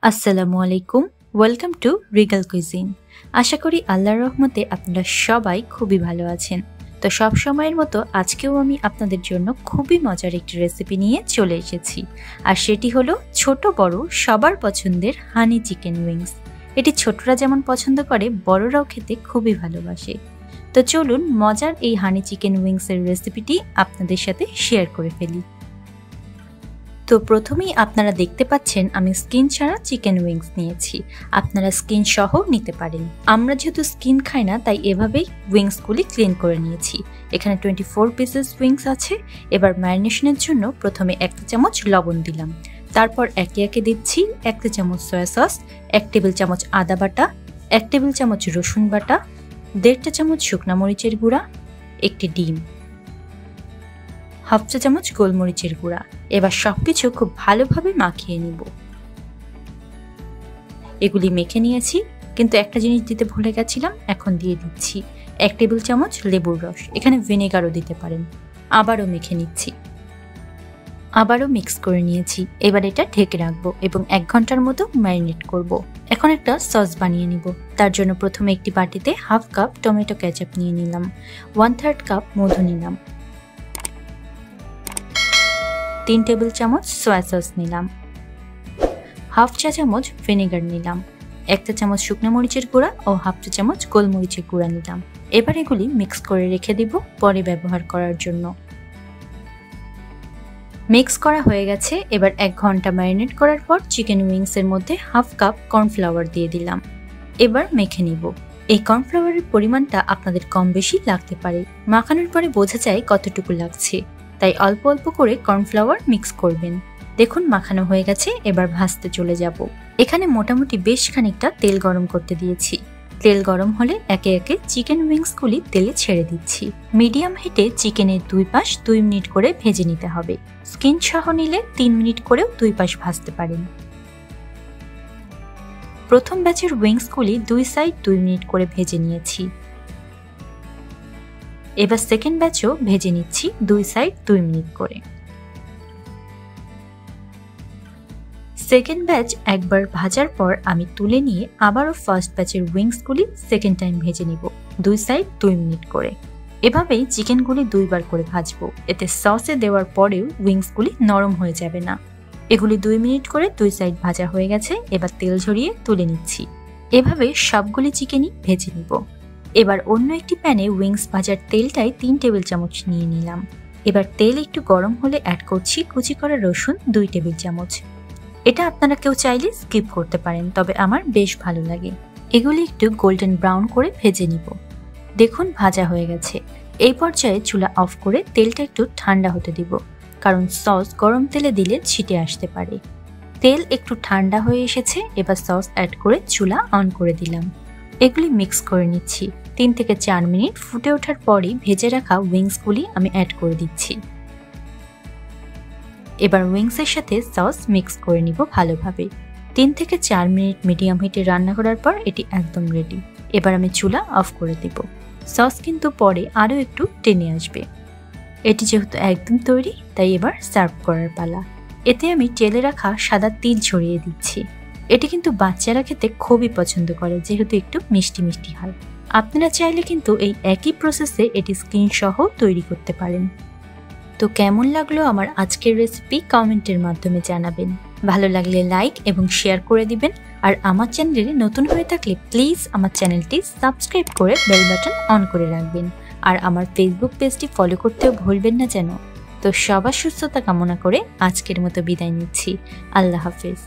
আসসালামু আলাইকুম, welcome to regal cuisine. আশা করি আল্লাহর রহমতে আপনারা সবাই খুবই ভালো আছেন। তো সব সময়ের মতো আজকেও আমি আপনাদের জন্য খুবই মজার একটি রেসিপি নিয়ে চলে এসেছি, আর সেটি হলো ছোট বড় সবার পছন্দের হানি চিকেন উইংস। এটি ছোটরা যেমন পছন্দ করে, বড়রাও খেতে খুবই ভালোবাসে। তো চলুন মজার এই হানি চিকেন উইংসের রেসিপিটি আপনাদের সাথে শেয়ার করে ফেলি। তো প্রথমেই আপনারা দেখতে পাচ্ছেন আমি স্কিন ছাড়া চিকেন উইংস নিয়েছি। আপনারা স্কিন সহ নিতে পারেন। আমরা যেহেতু স্কিন খাই না, তাই এভাবেই উইংসগুলি ক্লিন করে নিয়েছি। এখানে 24 পিসেস উইংস আছে। এবার ম্যারিনেশনের জন্য প্রথমে 1 চামচ লবণ দিলাম, তারপর একে একে দিচ্ছি 1 চামচ সয়া সস, 1 টেবিল চামচ আদা বাটা, 1 টেবিল চামচ রসুন বাটা, 1.5 চামচ শুকনা মরিচের গুঁড়া, একটি ডিম, 1/2 চা চামচ গোলমরিচের গুঁড়া। এবার সবকিছু খুব ভালোভাবে মাখিয়ে নিব। এগুলি মেখে নিয়েছি, কিন্তু একটা জিনিস দিতে ভুলে গেছিলাম, এখন দিয়ে দিচ্ছি 1 টেবিল চামচ লেবুর রস। এখানে ভিনেগারও দিতে পারেন। আবারও মেখে নিচ্ছি, আবারও মিক্স করে নিয়েছি। এবার এটা ঢেকে রাখবো এবং 1 ঘন্টার মতো ম্যারিনেট করব। এখন একটা সস বানিয়ে নিব। তার জন্য প্রথমে একটি বাটিতে 1/2 কাপ টমেটো কেচাপ নিয়ে নিলাম, 1/3 কাপ মধু নিলাম, 3 টেবিল চামচ সয়া সস নিলাম, 1/2 চা চামচ ভিনেগার নিলাম, 1 চা চামচ শুকনো মরিচের গুঁড়া ও 1/2 চা চামচ গোলমরিচের গুঁড়া নিলাম। এবার এগুলি মিক্স করে রেখে দিব পরে ব্যবহার করার জন্য। মিক্স করা হয়ে গেছে। এবার 1 ঘন্টা ম্যারিনেট করার পর চিকেন উইংসের মধ্যে 1/2 কাপ কর্নফ্লাওয়ার দিয়ে দিলাম। এবার মেখে নিব। এই কর্নফ্লাওয়ারের পরিমাণটা আপনাদের কম বেশি লাগতে পারে। মাখানোর পরে বোঝা যায় কতটুকু লাগছে, তাই অল্প অল্প করে কর্নফ্লাওয়ার মিক্স করবেন। দেখুন মাখানো হয়ে গেছে। এবার ভাজতে চলে যাব। এখানে মোটামুটি বেশ খানিকটা তেল গরম করতে দিয়েছি। তেল গরম হলে একে একে চিকেন উইংসগুলি তেলে ছেড়ে দিচ্ছি। মিডিয়াম হিটে চিকেনের 2 পাশ 2 মিনিট করে ভেজে নিতে হবে। স্কিন সহ নিলে 3 মিনিট করেও 2 পাশ ভাজতে পারেন। প্রথম ব্যাচের উইংসগুলি 2 সাইড 2 মিনিট করে ভেজে নিয়েছি। এবার সেকেন্ড ব্যাচও ভেজে নিচ্ছি 2 সাইড 2 মিনিট করে। সেকেন্ড ব্যাচ একবার ভাজার পর আমি তুলে নিয়ে আবারও ফার্স্ট ব্যাচের উইংসগুলি সেকেন্ড টাইম ভেজে নিব 2 সাইড 2 মিনিট করে। এভাবেই চিকেনগুলি 2 বার করে ভাজবো। এতে সসে দেওয়ার পরেও উইংসগুলি নরম হয়ে যাবে না। এগুলি 2 মিনিট করে 2 সাইড ভাজা হয়ে গেছে। এবার তেল ঝরিয়ে তুলে নিচ্ছি। এভাবে সবগুলি চিকেনই ভেজে নিব। এবার অন্য একটি প্যানে উইংস ভাজার তেলটাই 3 টেবিল চামচ নিয়ে নিলাম। এবার তেল একটু গরম হলে অ্যাড করছি কুচি করা রসুন 2 টেবিল চামচ। এটা আপনারা কেউ চাইলে স্কিপ করতে পারেন, তবে আমার বেশ ভালো লাগে। এগুলি একটু গোল্ডেন ব্রাউন করে ভেজে নিব। দেখুন ভাজা হয়ে গেছে। এই পর্যায়ে চুলা অফ করে তেলটা একটু ঠান্ডা হতে দিব, কারণ সস গরম তেলে দিলে ছিটে আসতে পারে। তেল একটু ঠান্ডা হয়ে এসেছে। এবার সস অ্যাড করে চুলা অন করে দিলাম। এগুলি মিক্স করে নিচ্ছি। 3 থেকে 4 মিনিট ফুটে ওঠার পরই ভেজে রাখা উইংসগুলি আমি অ্যাড করে দিচ্ছি। এবার উইংসের সাথে সস মিক্স করে নিব ভালোভাবে। 3 থেকে 4 মিনিট মিডিয়াম হিটে রান্না করার পর এটি একদম রেডি। এবার আমি চুলা অফ করে দেব। সস কিন্তু পরে আরও একটু টেনে আসবে। এটি যেহেতু একদম তৈরি, তাই এবার সার্ভ করার পালা। এতে আমি তেলে রাখা সাদা তিল ছড়িয়ে দিচ্ছি। এটি কিন্তু বাচ্চারা খেতে খুবই পছন্দ করে, যেহেতু একটু মিষ্টি মিষ্টি হয়। আপনারা চাইলে কিন্তু এই একই প্রসেসে এটি স্কিন সহ তৈরি করতে পারেন। তো কেমন লাগলো আমার আজকের রেসিপি কমেন্টের মাধ্যমে জানাবেন। ভালো লাগলে লাইক এবং শেয়ার করে দিবেন। আর আমার চ্যানেলে নতুন হয়ে থাকলে প্লিজ আমার চ্যানেলটি সাবস্ক্রাইব করে বেল বাটন অন করে রাখবেন। আর আমার ফেসবুক পেজটি ফলো করতেও ভুলবেন না যেন। তো সবার সুস্থতা কামনা করে আজকের মতো বিদায় নিচ্ছি। আল্লাহ হাফেজ।